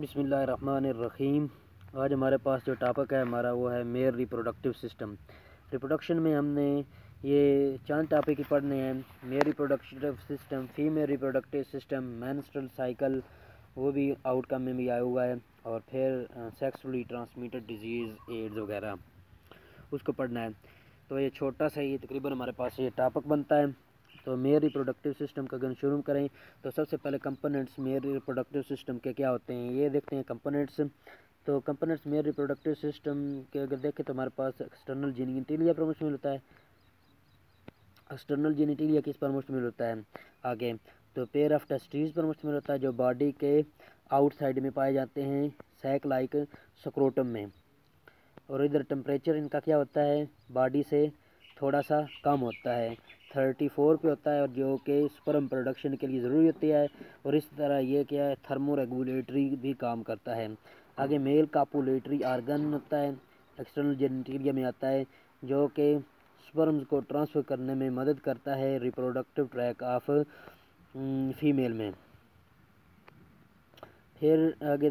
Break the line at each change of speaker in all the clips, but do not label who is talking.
बिस्मिल्लाहिर्रहमानिर्रहीम। आज हमारे पास जो टॉपिक है हमारा वो है मेल रिप्रोडक्टिव सिस्टम। रिप्रोडक्शन में हमने ये 4 टॉपिक ही पढ़ने हैं। Mail reproductive system, female reproductive system, menstrual cycle, वो भी आउटकम में भी आया हुआ है, और फिर सेक्सुअली ट्रांसमिटेड डिजीज़, एड्स वगैरह, उसको पढ़ना है। तो ये छोटा सा ही तकरीबन हमारे पास ये टॉपिक बनता है। तो मेल रिप्रोडक्टिव सिस्टम का अगर शुरू करें तो सबसे पहले कंपोनेंट्स मेल रिप्रोडक्टिव सिस्टम के क्या होते हैं ये देखते हैं। कंपोनेंट्स, तो कंपोनेंट्स मेल रिप्रोडक्टिव सिस्टम के अगर देखें तो हमारे पास एक्सटर्नल जेनिटलिया पर मुश्तमिल होता है। एक्सटर्नल जेनिटलिया किस पर मुश्तमिल होता है? आगे तो पेयर ऑफ टेस्टिस पर मुश्तमिल होता है, जो बॉडी के आउटसाइड में पाए जाते हैं, सैक लाइक स्क्रोटम में। और इधर टेम्परेचर इनका क्या होता है? बॉडी से थोड़ा सा कम होता है, 34 पे होता है, और जो कि स्पर्म प्रोडक्शन के लिए ज़रूरी होती है। और इस तरह ये क्या है, थर्मो रेगुलेटरी भी काम करता है। आगे मेल कापुलेटरी आर्गन होता है, एक्सटर्नल जेनिटलिया में आता है, जो कि स्पर्म्स को ट्रांसफ़र करने में मदद करता है रिप्रोडक्टिव ट्रैक ऑफ फीमेल में। फिर आगे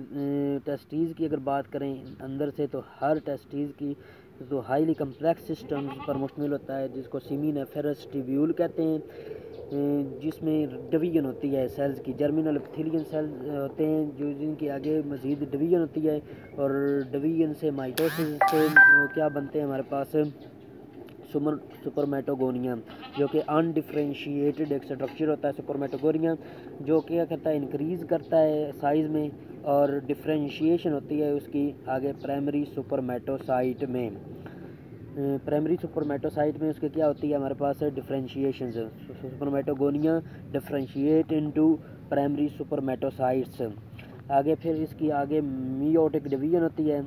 टेस्टीज़ की अगर बात करें अंदर से, तो हर टेस्टीज़ की तो हाईली कम्प्लेक्स सिस्टम्स पर मुश्तमिल होता है, जिसको सेमिनिफेरस ट्यूब्यूल कहते हैं, जिसमें डिवीजन होती है सेल्स की। जर्मिनल एपिथेलियन सेल्स होते हैं जो जिनकी आगे मज़ीद डिवीजन होती है, और डिवीजन से माइटोसिस से क्या बनते हैं हमारे पास सुपरमेटोगोनिया, जो कि अनडिफ्रेंशिएटेड एक स्ट्रक्चर होता है सुपरमेटोगोनिया, जो क्या करता है, इंक्रीज़ करता है साइज़ में, और डिफ्रेंशिएशन होती है उसकी आगे प्राइमरी सुपरमेटोसाइट में। प्राइमरी सुपरमेटोसाइट में उसके क्या होती है हमारे पास differentiation. Spermatogonia differentiate into primary spermatocytes. आगे फिर इसकी आगे मियोटिक डिवीजन होती है,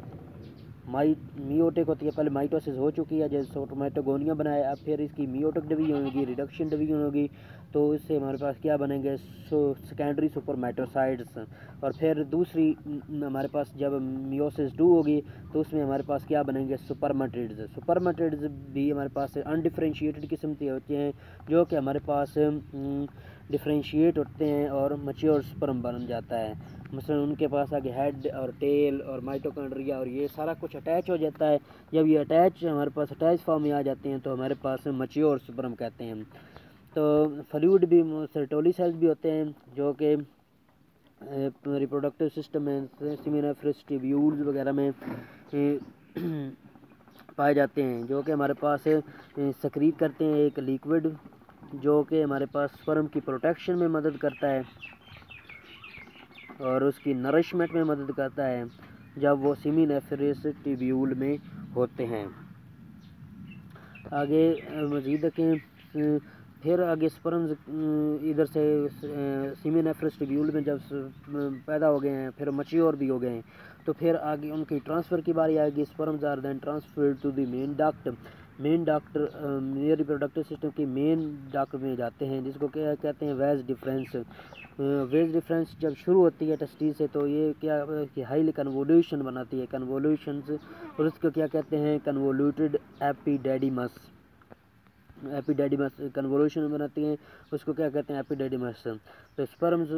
मियोटिक होती है, पहले माइटोसिस हो चुकी है जैसे सुपरमेटोगोनिया बनाया, अब फिर इसकी मियोटिक डिवीजन होगी, रिडक्शन डिवीजन होगी, तो इससे हमारे पास क्या बनेंगे, सेकेंडरी सुपरमेटोसाइट्स। और फिर दूसरी हमारे पास जब मियोसिस 2 होगी तो उसमें हमारे पास क्या बनेंगे, सुपरमेटिड्स। सुपरमेटिड्स भी हमारे पास अनडिफ्रेंशिएटेड किस्म के होते हैं, जो कि हमारे पास डिफ्रेंशिएट होते हैं और मैच्योर स्पर्म बन जाता है। मसलन उनके पास आगे हेड और टेल और माइटोकॉन्ड्रिया और ये सारा कुछ अटैच हो जाता है। जब ये अटैच हमारे पास अटैच फॉर्म में आ जाते हैं तो हमारे पास मैच्योर स्पर्म कहते हैं। तो फ्लूइड भी, सर्टोली सेल्स भी होते हैं, जो कि रिप्रोडक्टिव सिस्टम में सेमिनिफेरस ट्यूब्यूल्स वगैरह में पाए जाते हैं, जो कि हमारे पास सक्रीट करते हैं एक लिक्विड, जो कि हमारे पास स्पर्म की प्रोटेक्शन में मदद करता है और उसकी नरिशमेंट में मदद करता है जब वो सेमिनिफेरस ट्यूब्यूल में होते हैं। आगे मज़ीद देखें, फिर आगे स्पर्म्स इधर से सेमिनिफेरस ट्यूब्यूल में जब पैदा हो गए हैं, फिर मैच्योर भी हो गए हैं, तो फिर आगे उनकी ट्रांसफ़र की बारी आएगी। Sperms are then transferred to the main duct. Main duct male reproductive system की मेन डक्ट में जाते हैं, जिसको क्या कहते हैं, वेज डिफरेंस। वेज डिफरेंस जब शुरू होती है टेस्टिस से, तो ये क्या कि हाईली कन्वोल्यूशन बनाती है, कन्वोल्यूशंस, और उसको क्या कहते हैं, कन्वोल्यूटेड एपिडेडिमस। एपिडेडिमस कन्वोल्यूशन बनाती हैं, उसको क्या कहते हैं, एपिडेडिमस। तो स्पर्म्स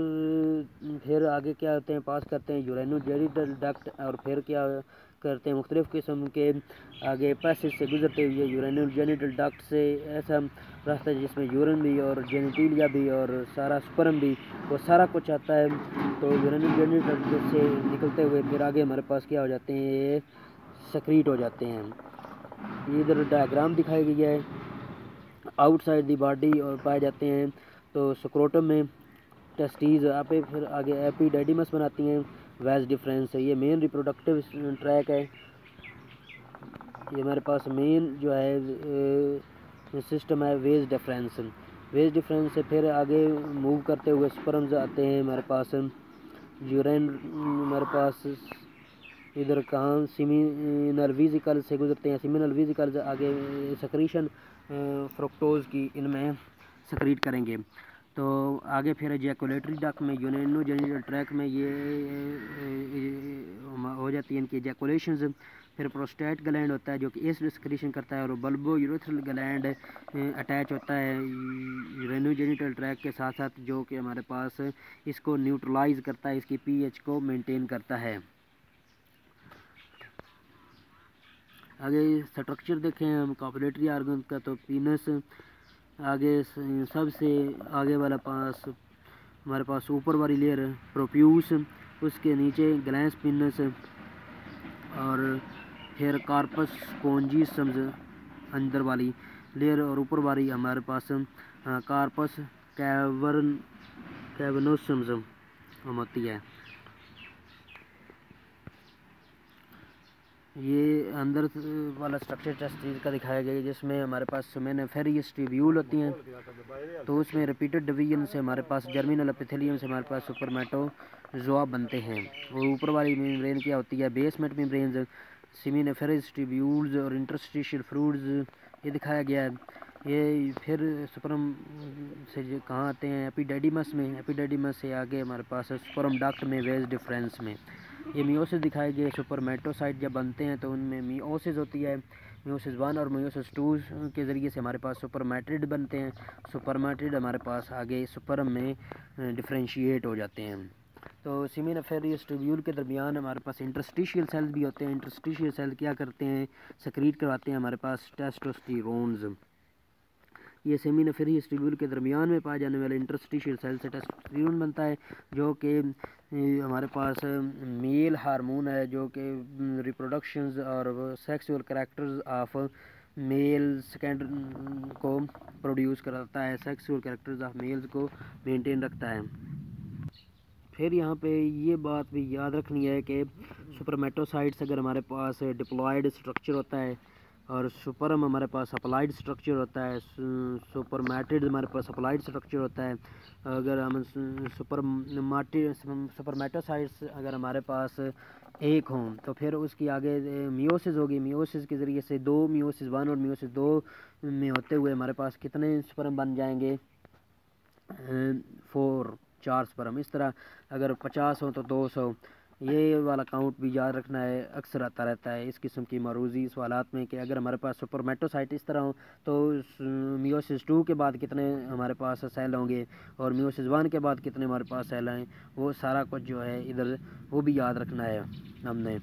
फिर आगे क्या होते हैं, पास करते हैं यूरेनोजेनिटल डक्ट, और फिर क्या करते हैं, मुख्तलिफ़ किस्म के आगे पैसेज से गुजरते हुए यूरेनोजेनिटल डक्ट से ऐसा रास्ता है जिसमें यूरिन भी और जेनिटलिया भी और सारा स्पर्म भी, वो सारा कुछ आता है। तो यूरेनोजेनिटल डक्ट से निकलते हुए फिर आगे हमारे पास क्या हो जाते हैं, ये सक्रीट हो जाते हैं। ये इधर डायग्राम दिखाई गई है, आउटसाइड दी बॉडी और पाए जाते हैं। तो स्क्रोटम में टेस्टीज आप फिर आगे एपिडेडिमस बनाती हैं, वेज डिफरेंस है। ये मेन रिप्रोडक्टिव ट्रैक है, ये हमारे पास मेन जो है सिस्टम है वेज डिफरेंस। वेज डिफरेंस से फिर आगे मूव करते हुए स्पर्म्स आते हैं हमारे पास, यूरेन हमारे पास इधर कहाँ सीमिनल वेसिकल से गुजरते हैं, सीमिनल वेसिकल आगे सक्रीशन फ्रुक्टोज की इनमें सक्रीट करेंगे। तो आगे फिर एजैकुलेटरी डक्ट में, यूरेनोजेनिटल ट्रैक में ये हो जाती है इनकी एजैकुलेशंस, फिर प्रोस्टेट ग्लैंड होता है जो कि एसिड सिक्रीशन करता है, और बल्बो यूरेथ्रल ग्लैंड अटैच होता है रेनोजेनिटल ट्रैक के साथ साथ, जो कि हमारे पास इसको न्यूट्रलाइज करता है, इसकी पीएच को मेंटेन करता है। आगे स्ट्रक्चर देखें हम कॉपुलेटरी ऑर्गन का, तो पीनस आगे सबसे आगे वाला पास हमारे पास ऊपर वाली लेयर प्रोप्यूस, उसके नीचे ग्लैंस पिनस, और फिर कार्पस स्पोंजिसम्स अंदर वाली लेयर, और ऊपर वाली हमारे पास कार्पस कैवर्नोसम्स होती है। ये अंदर वाला स्ट्रक्चर टेस्टिस का दिखाया गया है, जिसमें हमारे पास सेमिनिफेरस ट्यूब्यूल होती हैं, तो उसमें रिपीटेड डिवीजन से हमारे पास जर्मिनल एपिथेलियम से हमारे पास सुपरमेटोजोआ बनते हैं। और ऊपर वाली मेम्ब्रेन क्या होती है, बेसमेंट मेम्ब्रेन, सेमिनिफेरस ट्यूब्यूल्स और इंटरस्टिशियल फ्लूइड्स, ये दिखाया गया है। ये फिर स्पर्म से कहाँ आते हैं, एपिडेडिमस में, एपिडेडिमस से आगे हमारे पास स्पर्म डक्ट में वेज डिफरेंस में ये मियोसिस दिखाए गए। सुपरमेटोसाइट जब बनते हैं तो उनमें मियोसिस होती है, मियोसिस 1 और मियोसिस 2 के ज़रिए से हमारे पास सुपरमेट्रिड बनते हैं। सुपरमेट्रिड हमारे पास आगे स्पर्म में डिफ्रेंशिएट हो जाते हैं। तो सेमिनिफेरस ट्यूब्यूल के दरमियान हमारे पास इंटरस्टिशियल सेल्स भी होते हैं। इंटरस्टिशियल सेल क्या करते हैं, सेक्रीट करवाते हैं हमारे पास टेस्टोस्टेरोन्स। ये सेमिनिफेरस ट्यूब्यूल के दरमियान में पाए जाने वाले इंटरस्टिशियल सेल से टेस्टोस्टेरोन बनता है, जो कि हमारे पास मेल हार्मोन है, जो कि रिप्रोडक्शंस और sexual characters of male second को प्रोड्यूस कराता है, सेक्सुअल कैरेक्टर्स ऑफ मेल्स को मेंटेन रखता है। फिर यहाँ पे ये बात भी याद रखनी है कि सुपरमेटोसाइट्स अगर हमारे पास डिप्लॉयड स्ट्रक्चर होता है और सुपरम हमारे पास अप्लाइड स्ट्रक्चर होता है, सुपरमेटिड हमारे पास अप्लाइड स्ट्रक्चर होता है। अगर हम सुपरमेटोसाइट्स अगर हमारे पास एक हों तो फिर उसकी आगे मियोसिस होगी। मियोसिस के ज़रिए से दो, मियोसिस 1 और मियोसिस 2 में होते हुए हमारे पास कितने स्पर्म बन जाएंगे, 4 स्पर्म। इस तरह अगर 50 हो तो 200, ये वाला काउंट भी याद रखना है, अक्सर आता रहता है इस किस्म की मरूजी सवालात में कि अगर हमारे पास सुपरमेटोसाइट इस तरह हो तो मियोसिस 2 के बाद कितने हमारे पास सेल होंगे और मियोसिस 1 के बाद कितने हमारे पास सेल हैं, वो सारा कुछ जो है इधर वो भी याद रखना है हमने।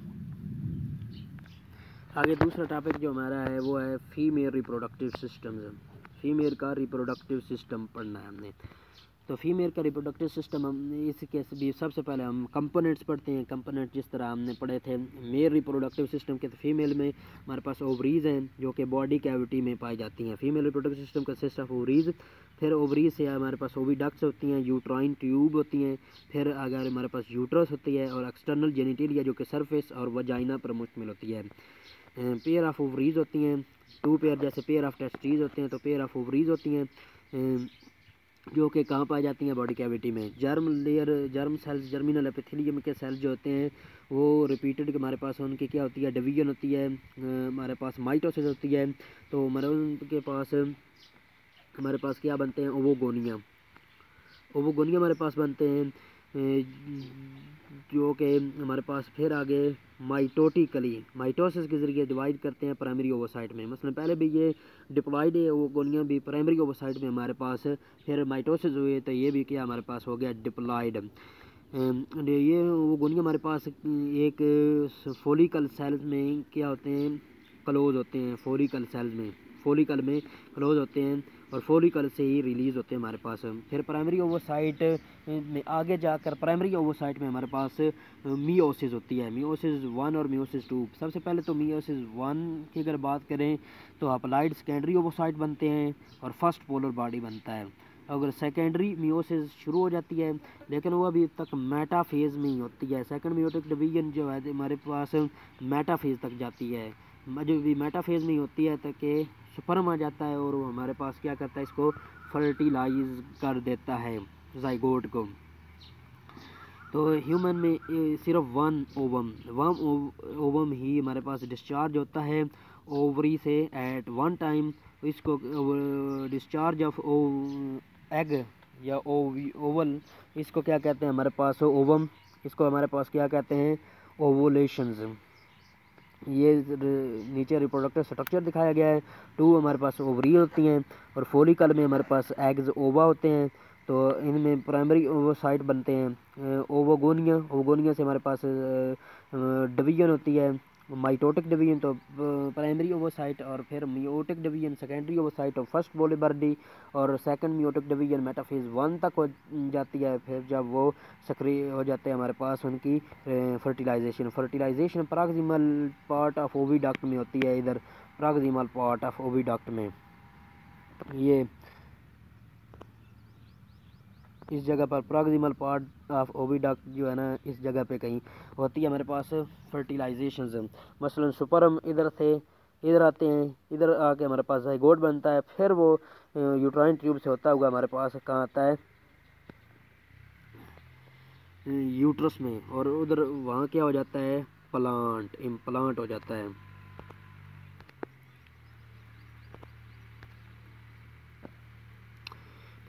आगे दूसरा टॉपिक जो हमारा है वो है फीमेल रिप्रोडक्टिव सिस्टम्स। फीमेल का रिप्रोडक्टिव सिस्टम पढ़ना है हमने। तो फीमेल का रिप्रोडक्टिव सिस्टम हम इसके भी सबसे पहले हम कंपोनेंट्स पढ़ते हैं। कंपोनेंट जिस तरह हमने पढ़े थे मेल रिप्रोडक्टिव सिस्टम के, तो फीमेल में हमारे पास ओवरीज हैं जो कि बॉडी कैविटी में पाई जाती हैं। फीमेल रिप्रोडक्टिव सिस्टम का सिस्ट ऑफ ओवरीज, फिर ओवरीज से हमारे पास ओविडक्ट्स होती हैं, यूट्राइन ट्यूब होती हैं, फिर अगर हमारे पास यूट्रस होती है और एक्सटर्नल जेनिटेलिया जो कि सरफेस और वजाइना पर मुश्तमिल होती है। पेयर ऑफ ओवरीज होती हैं, 2 पेयर, जैसे पेयर ऑफ टेस्टीज होते हैं तो पेयर ऑफ ओवरीज होती हैं जो कि कहाँ पाई जाती हैं, बॉडी कैविटी में। Germ layer, germ cells, germinal epithelium के सेल्स जो होते हैं वो रिपीटेड हमारे पास उनकी क्या होती है, डिवीजन होती है। हमारे पास माइटोसिस होती है, तो हमारे उनके पास हमारे पास क्या बनते हैं, ओवोगोनिया। ओवोगोनिया हमारे पास बनते हैं जो कि हमारे पास फिर आगे माइटोटिकली माइटोसिस के ज़रिए डिवाइड करते हैं प्राइमरी ओवोसाइट में। मतलब पहले भी ये डिप्लॉयड है ओवोगोनिया भी प्राइमरी ओवोसाइट में हमारे पास, फिर माइटोसिस हुए तो ये भी क्या हमारे पास हो गया डिप्लॉयड। ये ओवोगोनिया हमारे पास एक फोलिकल सेल में क्या होते हैं, क्लोज होते हैं। फोलिकल सेल में, फोलिकल में क्लोज होते हैं और फोलिकल से ही रिलीज़ होते हैं हमारे पास। फिर प्राइमरी ओवोसाइट में आगे जाकर प्राइमरी ओवोसाइट में हमारे पास मियोसिस होती है, मियोसिस 1 और मियोसिस 2। सबसे पहले तो मियोसिस 1 की अगर बात करें तो अप्लाइड सेकेंडरी ओवोसाइट बनते हैं और फर्स्ट पोलर बॉडी बनता है। अगर सेकेंडरी मियोसिस शुरू हो जाती है लेकिन वो अभी तक मेटाफेज में ही होती है। सेकंड मियोटिक डिवीजन जो है हमारे पास मेटाफेज तक जाती है, जो भी मेटाफेज में ही होती है तक के स्पर्म आ जाता है और वो हमारे पास क्या करता है, इसको फर्टिलाइज कर देता है जाइगोट को। तो ह्यूमन में सिर्फ वन ओवम ही हमारे पास डिस्चार्ज होता है ओवरी से एट वन टाइम। इसको डिस्चार्ज ऑफ एग या ओवल, इसको क्या कहते हैं हमारे पास ओवम, इसको हमारे पास क्या कहते हैं, ओवुलेशंस। ये नीचे रिप्रोडक्टिव स्ट्रक्चर दिखाया गया है। 2 हमारे पास ओवरी होती हैं और फोलिकल में हमारे पास एग्स ओवा होते हैं। तो इनमें प्राइमरी ओवोसाइट बनते हैं ओवोगोनिया। ओवोगोनिया से हमारे पास डिवीजन होती है माइटोटिक डिवीजन, तो प्राइमरी ओवोसाइट, और फिर मियोटिक डिवीजन सेकेंडरी ओवोसाइट और फर्स्ट बोलेबर्डी, और सेकंड मियोटिक डिवीजन मेटाफेज 1 तक हो जाती है। फिर जब वो सक्रिय हो जाते हैं हमारे पास उनकी fertilization proximal part of oviduct में होती है। इधर प्रॉक्सिमल पार्ट ऑफ ओविडक्ट में ये इस जगह पर प्रॉक्सिमल पार्ट ऑफ ओविडक्ट जो है ना, इस जगह पे कहीं होती है हमारे पास फर्टिलाइजेशन। मसलन सुपर्म इधर से इधर आते हैं, इधर आके हमारे पास जाइगोट बनता है, फिर वो यूट्राइन ट्यूब से होता हुआ हमारे पास कहाँ आता है, यूट्रस में, और उधर वहाँ क्या हो जाता है, प्लांट इम्प्लांट हो जाता है।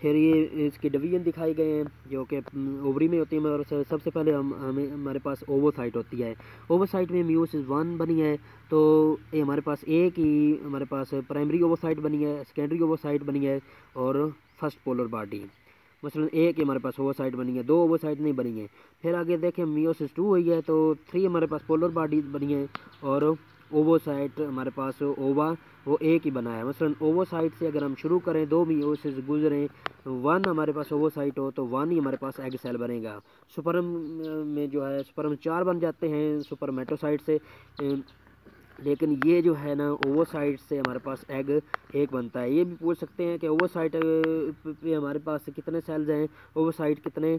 फिर ये इसके डिवीजन दिखाए गए हैं जो कि ओवरी में होती है। और सबसे पहले हमें हमारे पास ओवोसाइट होती है। ओवोसाइट में मियोसिस 1 बनी है, तो ये हमारे पास एक ही हमारे पास प्राइमरी ओवोसाइट बनी है, सेकेंडरी ओवोसाइट बनी है और फर्स्ट पोलर बॉडी। मसलन एक ही हमारे पास ओवोसाइट बनी है, 2 ओवोसाइट नहीं बनी है। फिर आगे देखें मियोसिस 2 हुई है, तो 3 हमारे पास पोलर बॉडी बनी है और ओवोसाइट हमारे पास ओवा वो एक ही बना है। मसलन ओवोसाइट से अगर हम शुरू करें, 2 मियोसिस गुजरें, 1 हमारे पास ओवोसाइट हो, तो 1 ही हमारे पास एग सेल बनेगा। सुपर्म में जो है सुपर्म 4 बन जाते हैं सुपरमेटोसाइट से, लेकिन ये जो है ना ओवोसाइट से हमारे पास एग एक बनता है। ये भी पूछ सकते हैं कि ओवोसाइट पे हमारे पास कितने सेल्स हैं, ओवोसाइट कितने,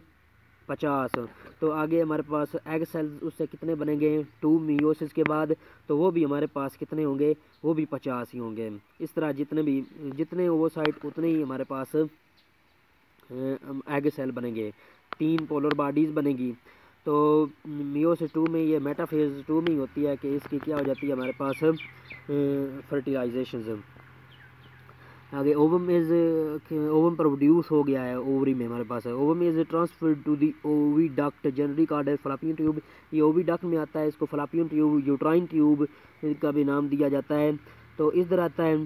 50। तो आगे हमारे पास एग सेल्स उससे कितने बनेंगे 2 मियोसिस के बाद, तो वो भी हमारे पास कितने होंगे, वो भी 50 ही होंगे। इस तरह जितने ओवोसाइट उतने ही हमारे पास एग सेल बनेंगे, 3 पोलर बॉडीज़ बनेगी। तो मियोसिस 2 में ये मेटाफेज 2 में ही होती है कि इसकी क्या हो जाती है हमारे पास फर्टिलाइजेशन। आगे ओवम प्रोड्यूस हो गया है ओवरी में हमारे पास है। Ovum is transferred to the oviduct generally called as fallopian tube. ये ओविडक्ट में आता है, इसको फलापियन ट्यूब यूट्राइन ट्यूब का भी नाम दिया जाता है। तो इस तरह आता है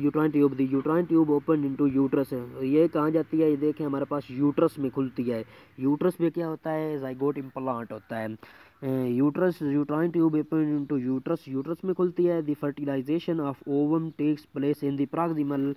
uterine tube. The uterine tube open into uterus है। ये कहाँ जाती है, ये देखें हमारे पास यूट्रस में खुलती है। यूट्रस में क्या होता है, जाइगोट इम्प्लांट होता है। Uterus uterine tube open into uterus, uterus में खुलती है। The fertilization of ovum takes place in the proximal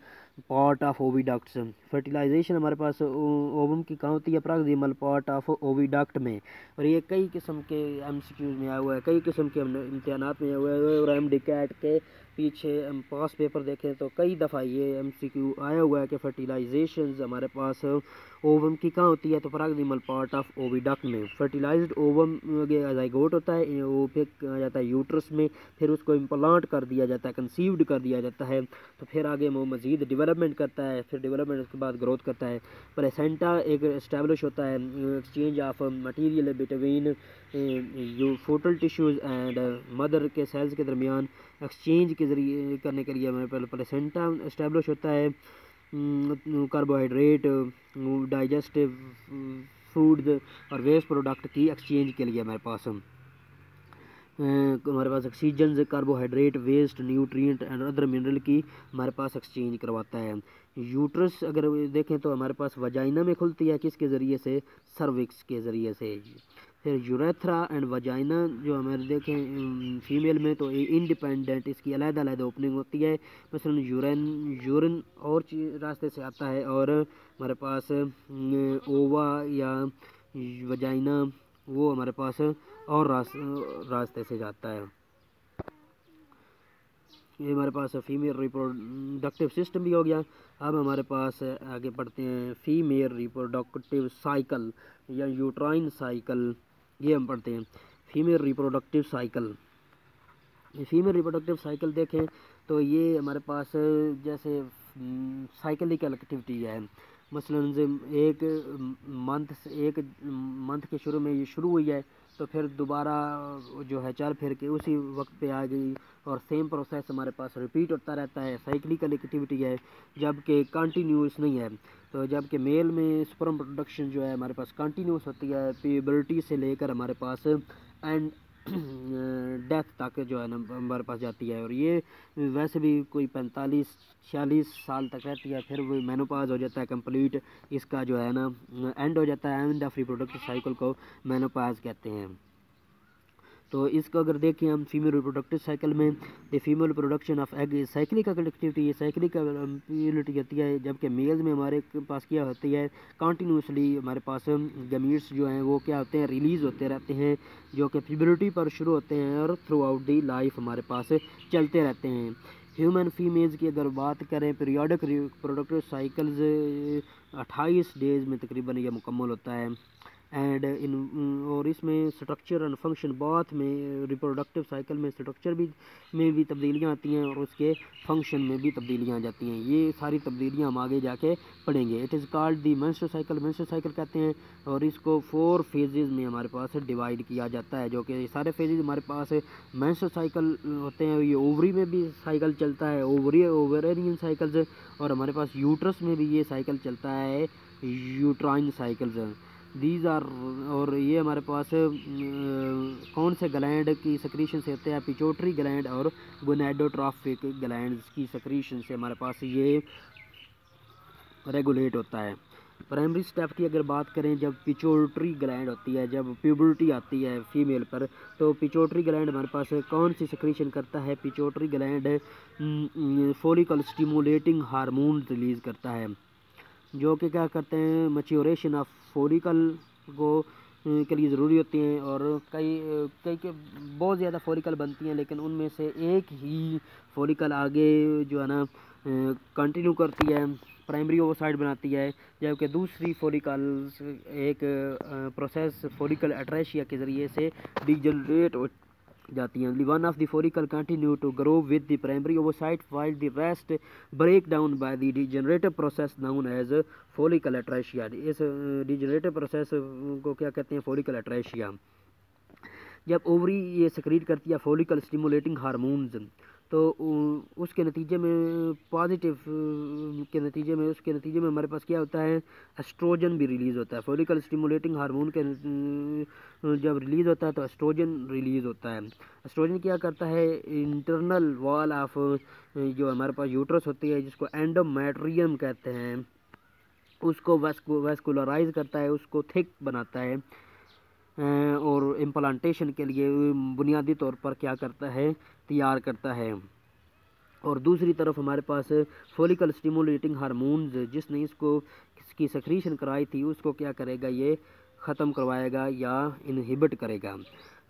part of oviducts. Fertilization हमारे पास ओवम की कहाँ होती है, प्रॉक्सिमल पार्ट ऑफ ओविडक्ट में। और ये कई किस्म के एमसीक्यूज में आया हुआ है, कई किस्म के इम्तिहानात में आया हुआ है। और एम डी कैट के पीछे हम पास पेपर देखें तो कई दफ़ा ये एमसीक्यू आया हुआ है कि फर्टिलाइजेशन हमारे पास ओवम की कहाँ होती है, तो प्रॉक्सिमल पार्ट ऑफ ओविडक्ट में। फर्टिलाइज्ड ओवम जाइगोट होता है, वो फिर आ जाता है यूट्रस में, फिर उसको इम्प्लांट कर दिया जाता है, कंसीव्ड कर दिया जाता है। तो फिर आगे वो मज़ीद डेवलपमेंट करता है, फिर डेवलपमेंट के बाद ग्रोथ करता है। प्लेसेंटा एक इस्टेब्लिश होता है, exchange of material between foetal tissues and mother के सेल्स के दरमियान एक्सचेंज के ज़रिए करने के लिए हमारे पहले प्लेसेंटा इस्टेब्लिश होता है। कार्बोहाइड्रेट, डाइजेस्टिव फूड्स और वेस्ट प्रोडक्ट की एक्सचेंज के लिए हमारे पास oxygen, carbohydrate, waste, nutrient and other mineral की हमारे पास एक्सचेंज करवाता है। यूट्रस अगर देखें तो हमारे पास वजाइना में खुलती है, किसके ज़रिए से, सर्विक्स के ज़रिए से। फिर यूरेथ्रा एंड वजाइना जो हमारे देखें फीमेल में, तो ये इंडिपेंडेंट, इसकी अलग-अलग ओपनिंग होती है। मसलन यूरिन और रास्ते से आता है, और हमारे पास ओवा या वजाइना वो हमारे पास और रास्ते से जाता है। ये हमारे पास फीमेल रिप्रोडक्टिव सिस्टम भी हो गया। अब हमारे पास आगे बढ़ते हैं फीमेल रिप्रोडक्टिव साइकिल या यूट्राइन साइकिल, ये हम पढ़ते हैं female reproductive cycle. Female reproductive cycle देखें तो ये हमारे पास जैसे साइकिलिकल एक्टिविटी है। मसलन एक मंथ के शुरू में ये शुरू हुई है, तो फिर दोबारा जो है चल फिर के उसी वक्त पे आ गई, और सेम प्रोसेस हमारे पास रिपीट होता रहता है। साइक्लिकल एक्टिविटी है, जबकि कंटिन्यूस नहीं है। तो जबकि मेल में स्पर्म प्रोडक्शन जो है हमारे पास कंटिन्यूस होती है, प्यूबर्टी से लेकर हमारे पास एंड डेथ तक जो है ना हमारे पास जाती है। और ये वैसे भी कोई 45-46 साल तक रहती है, फिर वो मेनोपॉज हो जाता है कंप्लीट, इसका जो है ना एंड हो जाता है। एंड ऑफ रिप्रोडक्टिव साइकिल को मेनोपॉज कहते हैं। तो इसको अगर देखें हम फीमेल रिप्रोडक्टिव साइकिल में, the female production of egg cyclic activity, ये साइक्लिक एक्टिविटी होती है, जबकि मेल्स में हमारे पास क्या होती है, कंटिन्यूसली हमारे पास गमीट्स जो हैं वो क्या होते हैं, रिलीज़ होते रहते हैं, जो कि प्यूबर्टी पर शुरू होते हैं और थ्रू आउट दी लाइफ हमारे पास चलते रहते हैं। ह्यूमन फीमेल्स की अगर बात करें, पीरियोडिक रिप्रोडक्टिव साइकिल्स 28 डेज़ में तकरीबन यह मुकम्मल होता है। एंड इन और इसमें स्ट्रक्चर एंड फंक्शन बाथ में, रिप्रोडक्टिव साइकिल में स्ट्रक्चर भी तब्दीलियाँ आती हैं और उसके फंक्शन में भी तब्दीलियाँ आ जाती हैं। ये सारी तब्दीलियाँ हम आगे जाके पढ़ेंगे। It is called the menstrual cycle, menstrual cycle कहते हैं। और इसको 4 फेजेज़ में हमारे पास डिवाइड किया जाता है, जो कि सारे फेजेज़ हमारे पास मेंस्ट्रुअल साइकिल होते हैं। ये ओवरी में भी साइकिल चलता है, ओवेरियन साइकिल्स, और हमारे पास यूट्रस में भी ये साइकिल चलता है, यूट्राइन साइकिल्स दीज आर। और ये हमारे पास कौन से ग्लैंड की सक्रीशन से होते हैं, पिट्यूटरी ग्लैंड और गोनेडोट्रोफिक ग्लैंड की सक्रीशन से हमारे पास ये रेगुलेट होता है। प्राइमरी स्टेप की अगर बात करें, जब पिट्यूटरी ग्लैंड होती है, जब प्यूबर्टी आती है फीमेल पर, तो पिट्यूटरी ग्लैंड हमारे पास कौन सी सक्रीशन करता है, pituitary gland follicle stimulating hormone release करता है, जो कि क्या करते हैं, मैच्योरेशन ऑफ फॉलिकल को के लिए ज़रूरी होती हैं। और कई के बहुत ज़्यादा फॉलिकल बनती हैं, लेकिन उनमें से एक ही फॉलिकल आगे जो है ना कंटिन्यू करती है, प्राइमरी ओवोसाइट बनाती है, जबकि दूसरी फॉलिकल्स एक प्रोसेस फॉलिकल एट्रेशिया के ज़रिए से डिजनरेट जाती हैं। One of the follicle continue to grow with the primary oocyte while the rest break down by the degenerative process known as follicle atresia. इस डिजनरेटिव प्रोसेस को क्या कहते हैं, फॉलिकल एट्रेशिया। जब ओवरी ये सक्रीट करती है फॉलिकल स्टिमुलेटिंग हार्मोन्स, तो उसके नतीजे में पॉजिटिव के नतीजे में उसके नतीजे में हमारे पास क्या होता है, एस्ट्रोजन भी रिलीज़ होता है। फॉलिकल स्टिमुलेटिंग हार्मोन के जब रिलीज़ होता है तो एस्ट्रोजन रिलीज़ होता है। एस्ट्रोजन क्या करता है, इंटरनल वॉल ऑफ जो हमारे पास यूट्रस होती है, जिसको एंडोमेट्रियम कहते हैं, उसको वेस्कुलराइज करता है, उसको थिक बनाता है, और इम्प्लांटेशन के लिए बुनियादी तौर पर क्या करता है, तैयार करता है। और दूसरी तरफ हमारे पास फॉलिकल स्टिमुलेटिंग हार्मोन्स, जिसने इसकी सक्रीशन कराई थी, उसको क्या करेगा, ये ख़त्म करवाएगा या इनहिबिट करेगा।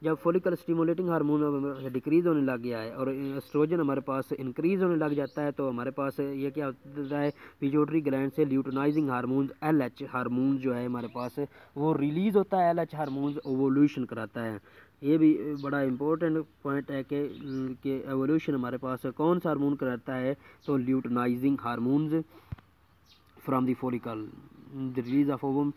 जब फॉलिकल स्टिमुलेटिंग हार्मोन डिक्रीज़ होने लग गया है और एस्ट्रोजन हमारे पास इंक्रीज़ होने लग जाता है, तो हमारे पास ये क्या होता है, पिट्यूटरी ग्लैंड से ल्यूटिनाइजिंग हार्मोन LH हार्मोन जो है हमारे पास वो रिलीज़ होता है। LH हार्मोन ओवोल्यूशन कराता है। ये भी बड़ा इम्पोर्टेंट पॉइंट है कि एवोल्यूशन हमारे पास कौन सा हार्मोन कराता है, तो luteinising hormones from the follicle, the release of ovum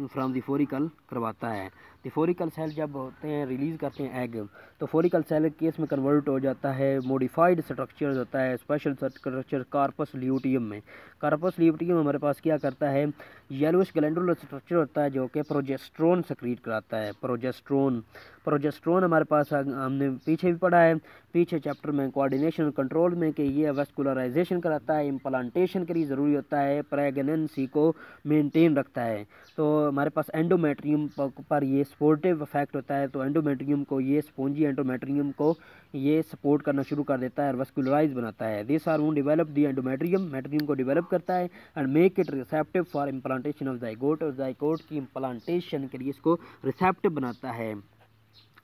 from the follicle करवाता है। द फॉलिकल सेल जब होते हैं रिलीज़ करते हैं एग, तो फॉलिकल सेल केस में कन्वर्ट हो जाता है, मॉडिफाइड स्ट्रक्चर होता है, स्पेशल स्ट्रक्चर कार्पस ल्यूटियम में। कार्पस ल्यूटियम हमारे पास क्या करता है, येलोइश ग्लैंडुलर स्ट्रक्चर होता है, जो कि प्रोजेस्टेरोन सेक्रीट कराता है। प्रोजेस्टेरोन हमारे पास हमने पीछे भी पढ़ा है, पीछे चैप्टर में कोऑर्डिनेशन कंट्रोल में, कि ये वेस्कुलराइजेशन कराता है, इम्प्लांटेशन के लिए ज़रूरी होता है, प्रेगनेंसी को मेंटेन रखता है। तो हमारे पास एंडोमेट्रियम पर ये सपोर्टिव इफेक्ट होता है, तो एंडोमेट्रियम को ये स्पॉन्जी एंडोमेट्रियम को ये सपोर्ट करना शुरू कर देता है और वेस्कुलराइज बनाता है। दिस हार्मोन डेवलप द मेट्रियम को डेवलप करता है and make it receptive for implantation of zygote, और जाइगोट की इम्प्लांटेशन के लिए इसको रिसेप्टिव बनाता है,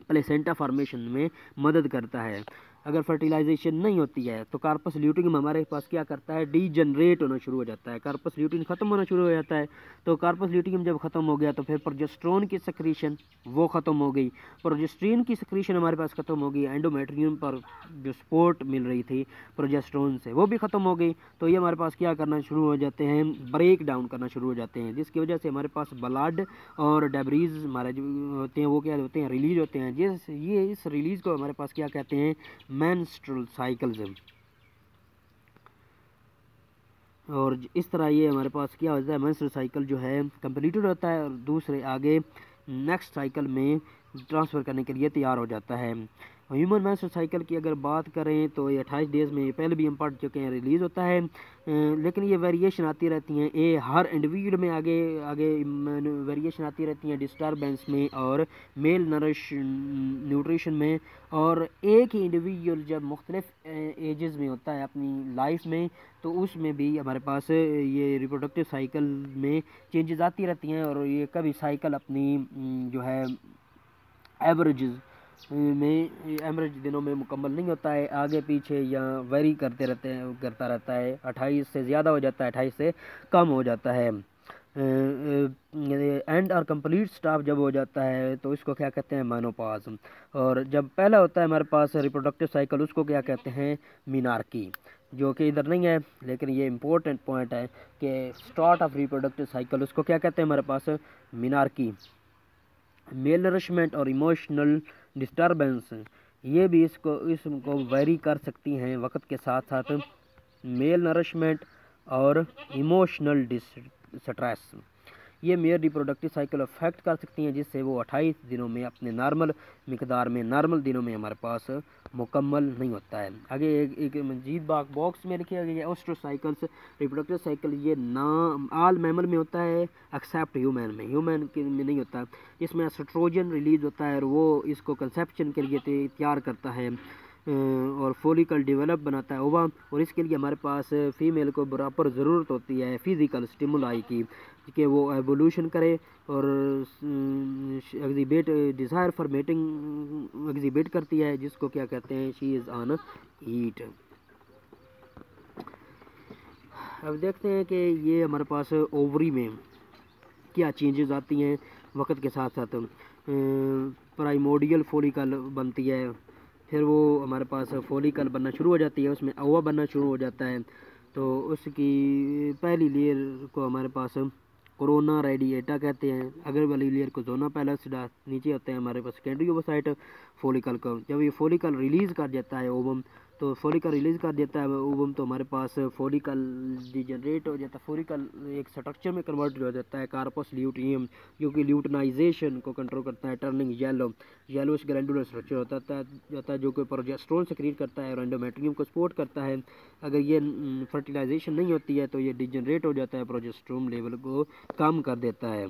प्लेसेंटा फॉर्मेशन में मदद करता है। अगर फर्टिलाइजेशन नहीं होती है तो कार्पस ल्यूटियम हमारे पास क्या करता है, डीजनरेट होना शुरू हो जाता है, कार्पस ल्यूटियम ख़त्म होना शुरू हो जाता है। तो कार्पस ल्यूटियम जब ख़त्म हो गया तो फिर प्रोजेस्टेरोन की सक्रीशन वो ख़त्म हो गई, प्रोजेस्टेरोन की सक्रीशन हमारे पास ख़त्म हो गई, एंडोमेट्रियम पर जो सपोर्ट मिल रही थी प्रोजेस्टेरोन से वो भी ख़त्म हो गई। तो ये हमारे पास क्या करना शुरू हो जाते हैं, ब्रेक डाउन करना शुरू हो जाते हैं, जिसकी वजह से हमारे पास ब्लड और डेब्रीज हमारे जो होते हैं वो क्या होते हैं, रिलीज होते हैं। इस रिलीज़ को हमारे पास क्या कहते हैं, मेंस्ट्रुअल साइकिल्स। और इस तरह ये हमारे पास क्या होता है, मेंस्ट्रुअल साइकिल जो है कंप्लीटेड होता है, और दूसरे आगे नेक्स्ट साइकिल में ट्रांसफ़र करने के लिए तैयार हो जाता है। ह्यूमन मेंस्ट्रुअल साइकिल की अगर बात करें तो ये 28 डेज़ में, पहले भी हम पढ़ चुके हैं, रिलीज़ होता है। लेकिन ये वेरिएशन आती रहती हैं, ये हर इंडिविजुअल में आगे आगे वेरिएशन आती रहती हैं, डिस्टर्बेंस में और मेल न्यूट्रिशन में। और एक ही इंडिविजुअल जब मुख्तलिफ एजेस में होता है अपनी लाइफ में, तो उसमें भी हमारे पास ये रिप्रोडक्टिव साइकिल में चेंजेस आती रहती हैं। और ये कभी साइकिल अपनी जो है एवरेज दिनों में मुकम्मल नहीं होता है, आगे पीछे या वेरी करता रहता है। 28 से ज़्यादा हो जाता है, 28 से कम हो जाता है। एंड और कंप्लीट स्टॉप जब हो जाता है तो इसको क्या कहते हैं, मेनोपॉज। और जब पहला होता है हमारे पास रिप्रोडक्टिव साइकिल, उसको क्या कहते हैं, मीनार्की, जो कि इधर नहीं है लेकिन ये इम्पोर्टेंट पॉइंट है कि स्टार्ट ऑफ रिप्रोडक्टिव साइकिल उसको क्या कहते हैं हमारे पास, मीनार्की। मेल नरिशमेंट और इमोशनल डिस्टर्बेंस, ये भी इसको वेरी कर सकती हैं वक्त के साथ साथ। मेल नरिशमेंट और इमोशनल स्ट्रेस, ये मेल रिप्रोडक्टिव साइकिल अफेक्ट कर सकती हैं, जिससे वो 28 दिनों में अपने नॉर्मल मिकदार में, नॉर्मल दिनों में हमारे पास मुकम्मल नहीं होता है। आगे एक मजीद बॉक्स में लिखा गया है ओस्ट्रोसाइकल्स रिप्रोडक्टिव साइकिल, ये ना आल मैमल में होता है एक्सेप्ट ह्यूमन में नहीं होता। इसमें एस्ट्रोजन रिलीज होता है और वो इसको कंसेप्शन के लिए तैयार करता है और फोलिकल डेवलप बनाता है ओवा। और इसके लिए हमारे पास फ़ीमेल को बराबर ज़रूरत होती है फिज़िकल स्टिमुलाई की, कि वो एवोल्यूशन करे और exhibit desire for mating exhibit करती है, जिसको क्या कहते हैं, शी इज़ ऑन हीट। अब देखते हैं कि ये हमारे पास ओवरी में क्या चेंजेस आती हैं वक्त के साथ साथ। प्राइमोडियल फोलिकल बनती है, फिर वो हमारे पास फोलिकल बनना शुरू हो जाती है, उसमें ओवा बनना शुरू हो जाता है। तो उसकी पहली लेयर को हमारे पास कोरोना रेडिएटा कहते हैं, अगर वाली लेयर को जोना पैलेसिडा, नीचे होते हैं हमारे पास सेकेंडरी ओवोसाइट फोलिकल को। जब ये फोलिकल रिलीज़ कर देता है ओवम, तो फोलिकल रिलीज़ कर देता है ओवम, तो हमारे पास फोलिकल डिजनरेट हो जाता है, फोलिकल एक स्ट्रक्चर में कन्वर्ट हो जाता है कार्पस ल्यूटियम, जो कि ल्यूटिनाइजेशन को कंट्रोल करता है, टर्निंग येलोइश ग्लैंडुलर स्ट्रक्चर जाता है जो कि प्रोजेस्टेरोन सेक्रीट करता है और एंडोमेट्रियम को सपोर्ट करता है। अगर ये फर्टिलाइजेशन नहीं होती है तो ये डिजनरेट हो जाता है, प्रोजेस्टेरोन लेवल को कम कर देता है।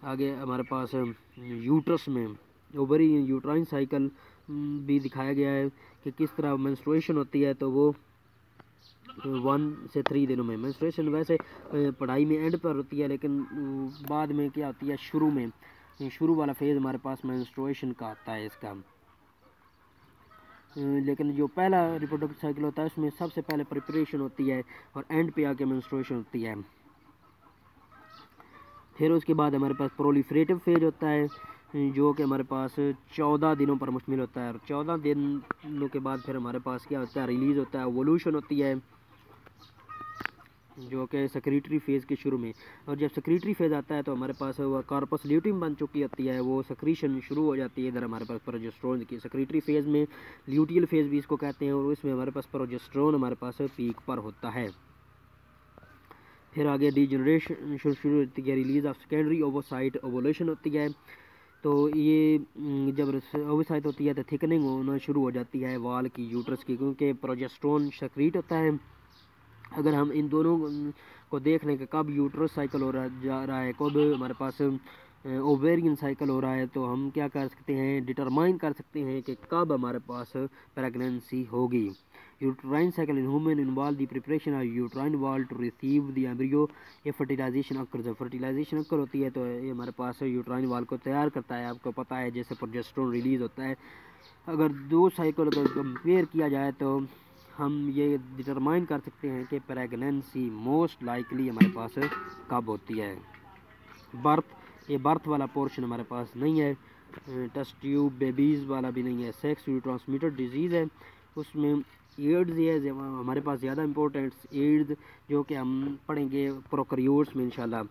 आगे हमारे पास यूट्रस में ओवरी यूट्राइन साइकिल भी दिखाया गया है कि किस तरह मेंस्ट्रुएशन होती है। तो वो 1 से 3 दिनों में मेंस्ट्रुएशन वैसे पढ़ाई में एंड पर होती है, लेकिन बाद में क्या होती है, शुरू वाला फेज़ हमारे पास मेंस्ट्रुएशन का आता है इसका। लेकिन जो पहला रिप्रोडक्टिव साइकिल होता है उसमें सबसे पहले प्रिपरेशन होती है और एंड पे आके मेंस्ट्रुएशन होती है। फिर उसके बाद हमारे पास प्रोलिफरेटिव फेज होता है, जो कि हमारे पास 14 दिनों पर मुश्तमिल होता है। और 14 दिनों के बाद फिर हमारे पास क्या होता है, रिलीज़ होता है, ओवोल्यूशन होती है, जो कि सेक्रेटरी फेज़ के शुरू में। और जब सेक्रेटरी फेज़ आता है तो हमारे पास वो कार्पस ल्यूटियम बन चुकी होती है, वो सक्रीशन शुरू हो जाती है इधर हमारे पास प्रोजेस्टेरोन की। सेक्रेटरी फेज़ में ल्यूटियल फेज़ भी इसको कहते हैं, और इसमें हमारे पास प्रोजेस्टेरोन हमारे पास पीक पर होता है। फिर आगे डीजनरेशन शुरू होती है, रिलीज़ ऑफ सेकेंडरी ओवोसाइट ओवोल्यूशन होती है। तो ये जब ओवोसाइट होती है तो थिकनिंग होना शुरू हो जाती है वाल की, यूट्रस की, क्योंकि प्रोजेस्टेरोन सेक्रीट होता है। अगर हम इन दोनों को देख लें कि कब यूट्रस साइकिल जा रहा है, कब हमारे पास ओवेरियन साइकिल हो रहा है, तो हम क्या कर सकते हैं, डिटरमाइन कर सकते हैं कि कब हमारे पास प्रेगनेंसी होगी। Uterine cycle in human involve the preparation of uterine wall to receive the embryo. ये फर्टिलाइजेशन अक्कर, जब फर्टिलाइजेशन अक्कर होती है तो ये हमारे पास यूट्राइन वॉल को तैयार करता है। आपको पता है जैसे प्रोजेस्टेरोन रिलीज़ होता है। अगर दो साइकिल को कंपेयर किया जाए तो हम ये डिटरमाइन कर सकते हैं कि प्रेगनेंसी मोस्ट लाइकली हमारे पास कब होती है। बर्थ वाला पोर्शन हमारे पास नहीं है, टेस्ट ट्यूब बेबीज़ वाला भी नहीं है, सेक्स ट्रांसमिटेड डिजीज़ है, उसमें एड्स है हमारे पास ज़्यादा इंपॉर्टेंट, एड्स जो कि हम पढ़ेंगे प्रोकैरियोट्स में इंशाल्लाह।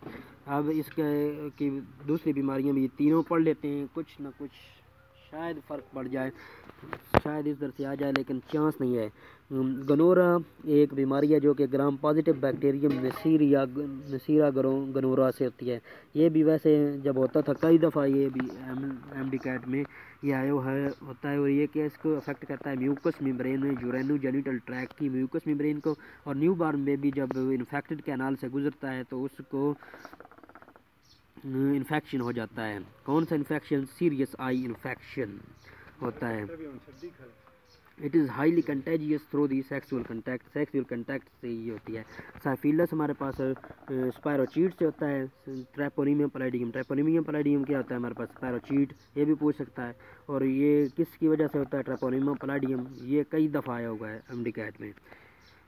अब इसके की दूसरी बीमारियां भी तीनों पढ़ लेते हैं, कुछ ना कुछ शायद फ़र्क पड़ जाए, शायद इस तरह से आ जाए, लेकिन चांस नहीं है। गनोरा एक बीमारी है जो कि ग्राम पॉजिटिव बैक्टीरियम नसीरा गनोरा से होती है। ये भी वैसे जब होता था कई दफ़ा, ये भी एमडी कैट में ये आया होता है, और ये कि इसको अफेक्ट करता है म्यूकस मेम्ब्रेन में, यूरेनो जेनिटल ट्रैक की म्यूकस मेम्ब्रेन को, और न्यू बॉर्न बेबी जब इन्फेक्टेड कैनाल से गुजरता है तो उसको इन्फेक्शन हो जाता है। कौन सा इन्फेक्शन? सीरियस आई इन्फेक्शन होता है। It is highly contagious through the sexual contact से ये होती है। साइफिलस हमारे पास स्पायरोचीट से होता है। ट्रैपोनीमियम पैलाडियम क्या होता है हमारे पास? स्पायरोचीट, ये भी पूछ सकता है। और ये किसकी वजह से होता है ट्रैपोनीमियम पैलाडियम? ये कई दफ़ा आया हुआ है एमडी कैट में।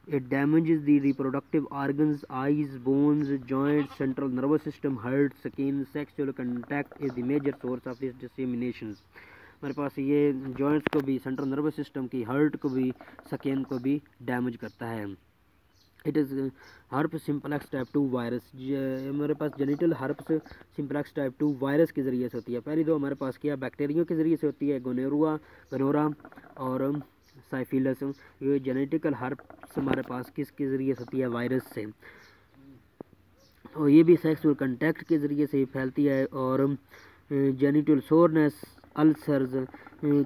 It damages the reproductive organs, eyes, bones, joints, central nervous system, heart, skin. Sexual contact is the major source of this dissemination. हमारे पास ये जॉइंट्स को भी, सेंट्रल नर्वस सिस्टम की, हार्ट को भी, स्किन को भी डैमेज करता है। It is herpes simplex type 2 virus. हमारे पास genital herpes simplex type 2 virus के ज़रिए से होती है। पहली दो हमारे पास क्या बैक्टीरिया के ज़रिए से होती है, गनोरा और साइफिलस। ये जेनेटिकल हर्प्स हमारे पास किसके ज़रिए से होती है? वायरस से। और ये भी सेक्सुअल कांटेक्ट के ज़रिए से फैलती है, और जेनिटल सोरनेस, अल्सर्स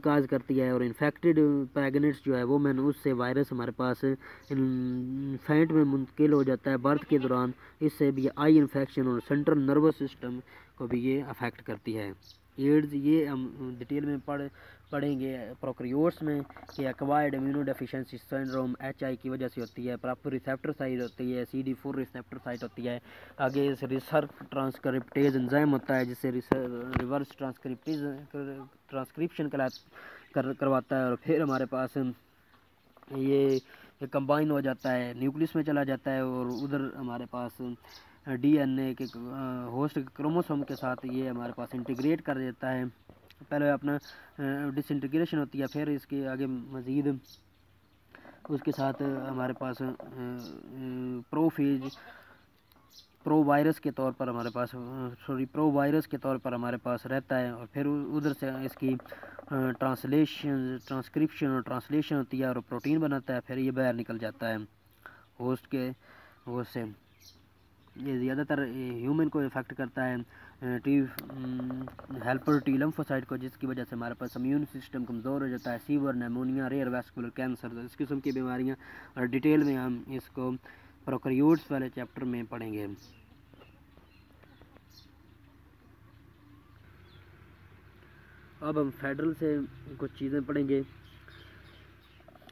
काज करती है। और इन्फेक्टेड प्रेगनेंट्स जो है वो मैंने उससे वायरस हमारे पास फैंट में मुंतकिल हो जाता है बर्थ के दौरान। इससे भी आई इन्फेक्शन और सेंट्रल नर्वस सिस्टम को भी ये अफेक्ट करती है। एड्स ये हम डिटेल में पढ़ेंगे प्रोकैरियोट्स में कि acquired immuno deficiency syndrome HI की वजह से होती है। प्रॉपर रिसेप्टर साइट होती है, CD4 रिसेप्टर साइट होती है। आगे इस रिवर्स ट्रांसक्रिप्टेज एंजाइम होता है जिससे रिवर्स ट्रांसक्रिप्शन करवाता है, और फिर हमारे पास ये कंबाइन हो जाता है, न्यूक्लियस में चला जाता है, और उधर हमारे पास DNA के होस्ट क्रोमोसोम के साथ ये हमारे पास इंटीग्रेट कर देता है। पहले अपना डिसइंटीग्रेशन होती है, फिर इसके आगे मज़ीद उसके साथ हमारे पास प्रोवायरस के तौर पर हमारे पास रहता है, और फिर उधर से इसकी ट्रांसक्रिप्शन और ट्रांसलेशन होती है, और प्रोटीन बनाता है, फिर ये बाहर निकल जाता है होस्ट के वो से। ये ज़्यादातर ह्यूमन को इफेक्ट करता है, हेल्पर टी लिम्फोसाइट को, जिसकी वजह से हमारे पास इम्यून सिस्टम कमज़ोर हो जाता है। Fever, pneumonia, rare vascular cancer, इस किस्म की बीमारियां, और डिटेल में हम इसको प्रोकैरियोट्स वाले चैप्टर में पढ़ेंगे। अब हम फेडरल से कुछ चीज़ें पढ़ेंगे।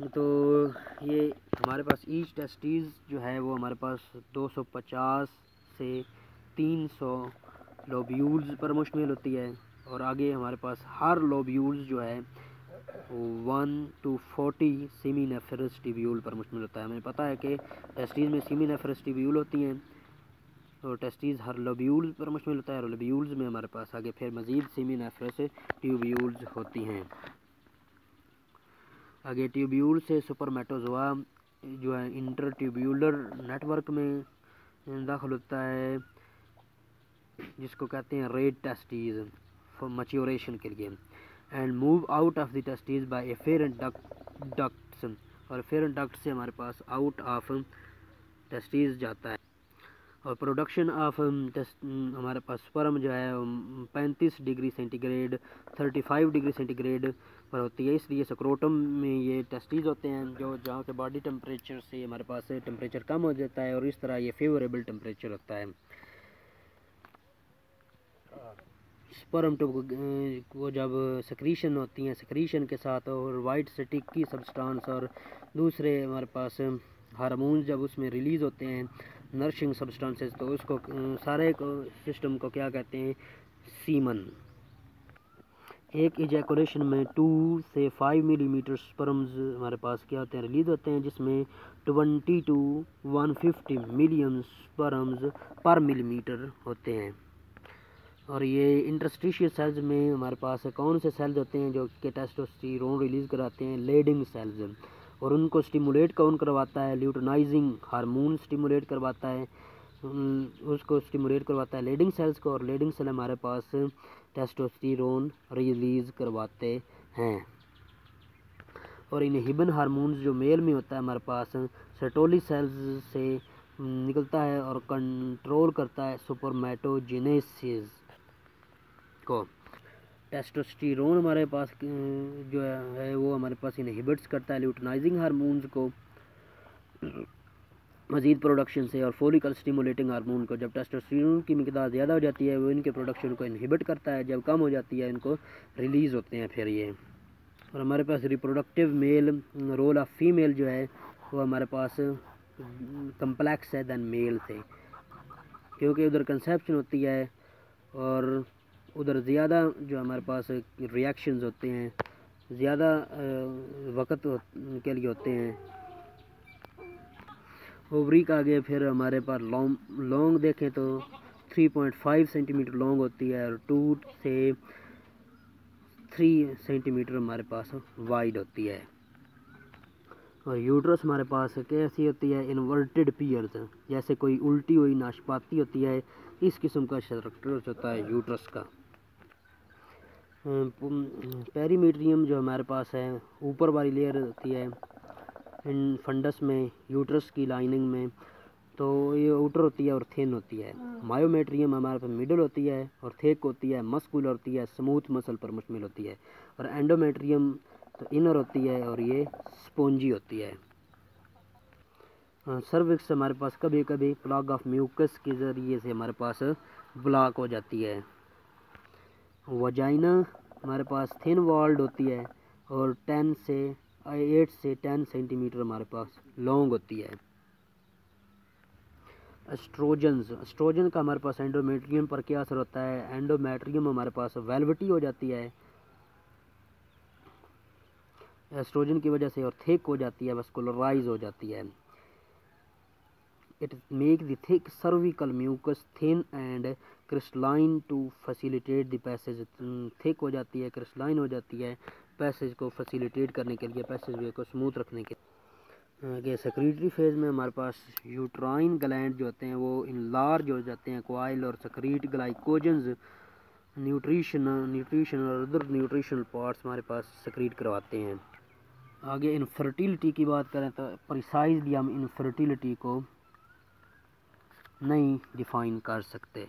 तो ये हमारे पास ईच टेस्टीज जो है वो हमारे पास 250 से 300 लोब्यूल्स पर मुश्तमिल होती है, और आगे हमारे पास हर लोब्यूल्स जो है 1 to 40 सेमिनेफरस ट्यूब्यूल पर मुश्तमिल होता है। हमें पता है कि टेस्टीज में सेमिनेफरस ट्यूब्यूल होती हैं, और टेस्टीज हर लोब्यूल्स पर मुश्तमिल होता है, और लोब्यूल्स में हमारे पास आगे फिर मज़ीद सेमिनेफरस ट्यूब्यूल्स होती हैं। आगे ट्यूब्यूल से सुपरमेटोजोआ जो है इंटर ट्यूब्यूलर नेटवर्क में दाखिल होता है, जिसको कहते हैं रेड टेस्टीज फॉर मैच्योरेशन के लिए, and move out of the testes by efferent ducts, और एफेरेंट डक्ट से हमारे पास आउट ऑफ टेस्टीज जाता है। और प्रोडक्शन ऑफ हमारे पास स्पर्म जो है 35 डिग्री सेंटीग्रेड 35 डिग्री सेंटीग्रेड पर होती है, इसलिए स्क्रोटम में ये टेस्टीज होते हैं जो जहाँ के बॉडी टेम्परेचर से हमारे पास टेम्परेचर कम हो जाता है, और इस तरह ये फेवरेबल टेम्परेचर होता है। स्पर्म वो जब सेक्रीशन होती हैं, सेक्रीशन के साथ और वाइट स्टिकी सब्सटेंस और दूसरे हमारे पास हार्मोन्स जब उसमें रिलीज़ होते हैं, नरिशिंग सब्सटेंसेस, तो उसको सारे सिस्टम को क्या कहते हैं? सीमन। एक इजैकुलेशन में 2 से 5 मिलीमीटर स्पर्म्स हमारे पास क्या होते हैं? रिलीज़ होते हैं, जिसमें 20 to 150 मिलियन स्पर्म्स पर मिलीमीटर होते हैं। और ये इंटरस्टिशियल सेल्स में हमारे पास कौन से सेल्स होते हैं जो कि टेस्टोस्टेरोन रिलीज़ कराते हैं? Leydig cells. और उनको स्टिमुलेट कौन करवाता है? ल्यूटेनाइजिंग हार्मोन स्टिमुलेट करवाता है। उसको स्टिमुलेट करवाता है लीडिंग सेल्स को, और लीडिंग सेल हमारे पास टेस्टोस्टेरोन रिलीज़ करवाते हैं। और इनहिबिन हार्मोन्स जो मेल में होता है हमारे पास सर्टोली सेल्स से निकलता है और कंट्रोल करता है सुपरमेटोजेनेसिस को। टेस्टोस्टेरोन हमारे पास जो है वो हमारे पास इनहिबिट्स करता है ल्यूटिनाइजिंग हार्मोन्स को मज़ीद प्रोडक्शन से, और फोलिकल स्टिमुलेटिंग हार्मोन को। जब टेस्टोस्टेरोन की मिकदार ज़्यादा हो जाती है वो इनके प्रोडक्शन को इनहिबिट करता है, जब कम हो जाती है इनको रिलीज़ होते हैं फिर ये। और हमारे पास reproductive male role of female जो है वो हमारे पास कम्प्लेक्स है दैन मेल से, क्योंकि उधर कंसेप्शन होती है और उधर ज़्यादा जो हमारे पास रिएक्शंस होते हैं ज़्यादा वक्त के लिए होते हैं। ओवरी का आगे फिर हमारे पास लॉन्ग देखें तो 3.5 सेंटीमीटर लॉन्ग होती है और 2 से 3 सेंटीमीटर हमारे पास वाइड होती है। और यूट्रस हमारे पास कैसी होती है, इन्वर्टेड पीयर्स, जैसे कोई उल्टी हुई नाशपाती होती है, इस किस्म का स्ट्रक्चर होता है यूट्रस का। पेरीमीट्रियम जो हमारे पास है ऊपर वाली लेयर होती है इन फंडस में, यूट्रस की लाइनिंग में, तो ये आउटर होती है और थिन होती है। मायोमेट्रियम हमारे पास मिडल होती है और थिक होती है, मस्कुलर होती है, स्मूथ मसल पर मुश्तमिल होती है। और एंडोमेट्रियम तो इनर होती है और ये स्पॉन्जी होती है। सर्विक्स हमारे पास कभी कभी प्लग ऑफ म्यूकस के ज़रिए से हमारे पास ब्लॉक हो जाती है। वजाइना हमारे पास थिन वॉल्ड होती है और 8 से 10 सेंटीमीटर हमारे पास लॉन्ग होती है। एस्ट्रोजन का हमारे पास एंडोमेट्रियम पर क्या असर होता है, एंडोमेट्रियम हमारे पास वेलवेटी हो जाती है एस्ट्रोजन की वजह से और थिक हो जाती है, वस्कुलराइज हो जाती है। It make the thick cervical mucus thin and crystalline to facilitate the passage. Thick हो जाती है, क्रिस्टलाइन हो जाती है पैसेज को फैसिलिटेट करने के लिए, पैसेज वे को स्मूथ रखने के लिए। सेक्रेटरी फेज में हमारे पास यूट्राइन ग्लैंड जो होते हैं वो इनलार्ज हो जाते हैं, कोआइल और सेक्रीट ग्लाइकोजन्स न्यूट्रिशन और अदर न्यूट्रिशनल पार्ट्स हमारे पास सेक्रीट करवाते हैं। आगे इनफर्टिलिटी की बात करें तो प्रिसाइजली हम इनफर्टिलिटी को नहीं डिफ़ाइन कर सकते।